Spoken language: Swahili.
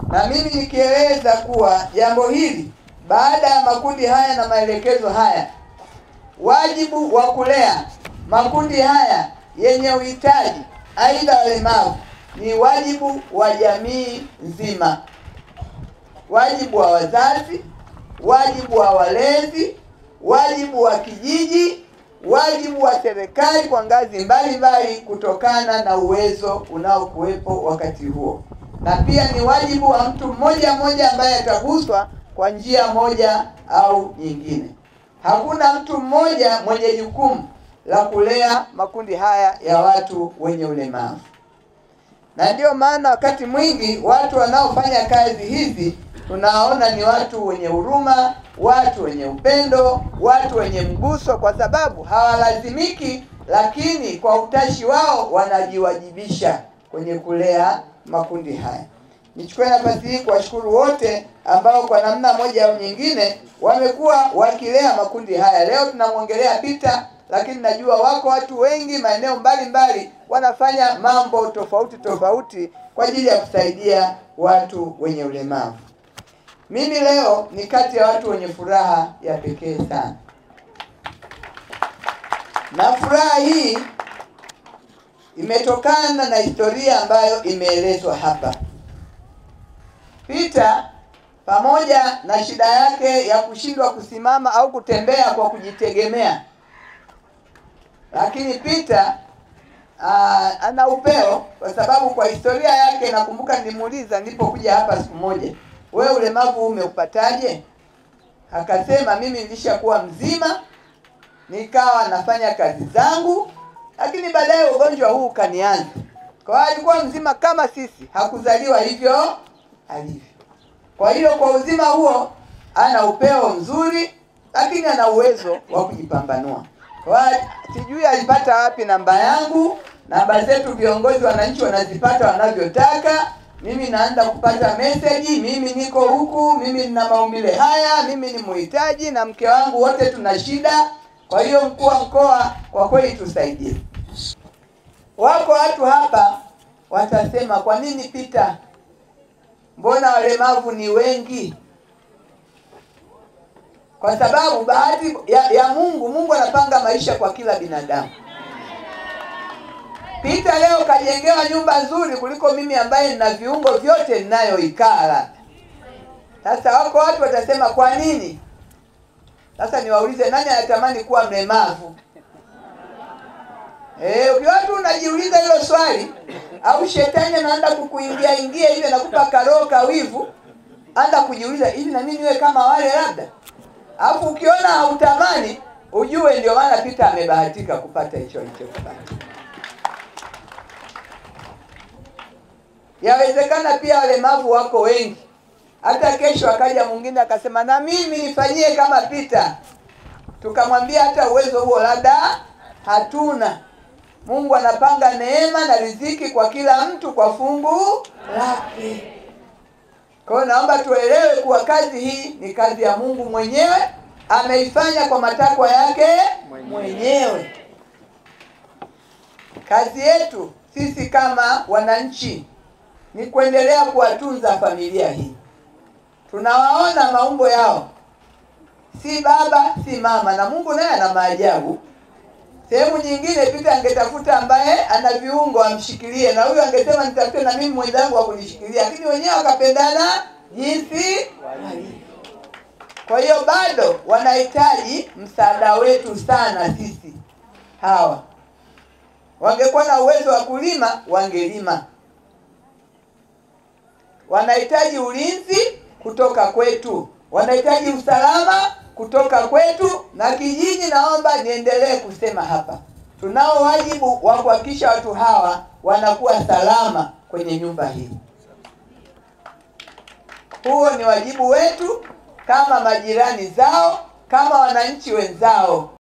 Na mimi nikieleza kuwa jambo hili baada ya makundi haya na maelekezo haya, wajibu wa kulea makundi haya yenye uhitaji aidha walemavu ni wajibu wa jamii nzima, wajibu wa wazazi, wajibu wa walezi, wajibu wa kijiji, wajibu wa serikali kwa ngazi mbalimbali kutokana na uwezo unaokuwepo wakati huo, na pia ni wajibu wa mtu mmoja mmoja ambaye ataguswa kwa njia moja au nyingine. Hakuna mtu mmoja mwenye jukumu la kulea makundi haya ya watu wenye ulemavu. Na ndio maana wakati mwingi watu wanaofanya kazi hizi tunaona ni watu wenye huruma, watu wenye upendo, watu wenye mguso, kwa sababu hawalazimiki, lakini kwa utashi wao wanajiwajibisha kwenye kulea makundi haya. Nichukue nafasi hii kuwashukuru wote ambao kwa namna moja au nyingine wamekuwa wakilea makundi haya. Leo tunamwongelea Peter, lakini najua wako watu wengi maeneo mbalimbali wanafanya mambo tofauti tofauti kwa ajili ya kusaidia watu wenye ulemavu. Mimi leo ni kati ya watu wenye furaha ya pekee sana. Na furaha hii imetokana na historia ambayo imeelezwa hapa. Peter, pamoja na shida yake ya kushindwa kusimama au kutembea kwa kujitegemea, lakini Peter ana upeo, kwa sababu kwa historia yake nakumbuka nilimuuliza nilipokuja hapa siku moja, wewe ulemavu umeupataje? Akasema mimi nilishakuwa mzima, nikawa nafanya kazi zangu, lakini baadaye ugonjwa huu ukanianza. Kwa hiyo alikuwa mzima kama sisi, hakuzaliwa hivyo alivyo. Kwa hiyo kwa uzima huo ana upeo mzuri, lakini ana uwezo wa kujipambanua. Kwa hiyo sijui alipata wapi namba yangu. Namba zetu viongozi wananchi wanazipata wanavyotaka. Mimi naanza kupata message, mimi niko huku, mimi nina maumbile haya, mimi ni muhitaji na mke wangu wote tuna shida. Kwa hiyo mkuu wa mkoa, kwa kweli tusaidie. Wako watu hapa watasema, kwa nini Peter? Mbona walemavu ni wengi? Kwa sababu bahati ya Mungu anapanga maisha kwa kila binadamu. Peter leo kajengewa nyumba nzuri kuliko mimi ambaye nina viungo vyote ninayoikala. Sasa wako watu watasema kwa nini? Sasa niwaulize, nani anatamani kuwa mlemavu? Ukiwa tu unajiuliza hilo swali, au shetani anaanza kukuingia ile nakupa karoka wivu, anza kujiuliza hivi na mimi niwe kama wale labda. Alafu ukiona hautamani, ujue ndio maana Peter amebahatika kupata hicho kupata. Yawezekana pia walemavu wako wengi. Hata kesho akaja mwingine akasema na mimi nifanyie kama Peter. Tukamwambia hata uwezo huo labda hatuna. Mungu anapanga neema na riziki kwa kila mtu kwa fungu lake. Kwa hiyo naomba tuelewe kuwa kazi hii ni kazi ya Mungu mwenyewe, ameifanya kwa matakwa yake mwenyewe. Kazi yetu sisi kama wananchi ni kuendelea kuwatunza familia hii. Tunawaona maumbo yao, si baba si mama, na Mungu naye ana maajabu. Sehemu nyingine Peter angetafuta ambaye ana viungo amshikilie, na huyu angesema nitafute na mimi mwenzangu wa kunishikilia, lakini wenyewe wakapendana jinsi walivyo. Kwa hiyo bado wanahitaji msaada wetu sana sisi hawa. Wangekuwa na uwezo wa kulima, wangelima. Wanahitaji ulinzi kutoka kwetu, wanahitaji usalama kutoka kwetu, na kijiji naomba niendelee kusema hapa. Tunao wajibu wa kuhakikisha watu hawa wanakuwa salama kwenye nyumba hii. Huo ni wajibu wetu kama majirani zao, kama wananchi wenzao.